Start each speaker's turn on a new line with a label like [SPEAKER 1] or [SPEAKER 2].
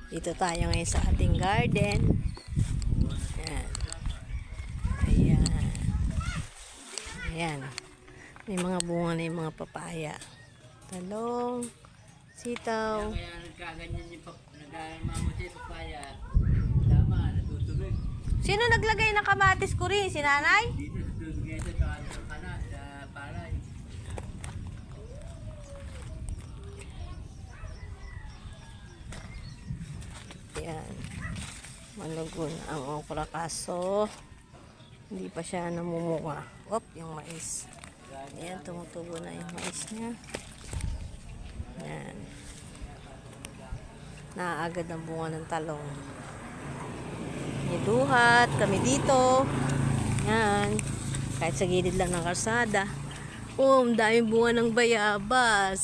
[SPEAKER 1] Dito tayo ngayon sa ating garden. Ayan. Ayan. Ayan. May mga bunga na yung mga papaya. Talong, sitaw.
[SPEAKER 2] Kaya nagkaganyan yung nagmamutay yung papaya. Tama, natutubig.
[SPEAKER 1] Sino naglagay ng kamatis ko rin? Si nanay?
[SPEAKER 2] Dito natutubig ito sa kanan, sa palay.
[SPEAKER 1] Ayan. Malugon ang okra kaso hindi pa siya namumunga. Op, yung mais. Ayan, tumutubo na yung mais niya. Ayan. Naaagad ang bunga ng talong. Niduhat kami dito. Ayan. Kahit sa gilid lang ng kalsada. Oh, ang daming bunga ng bayabas.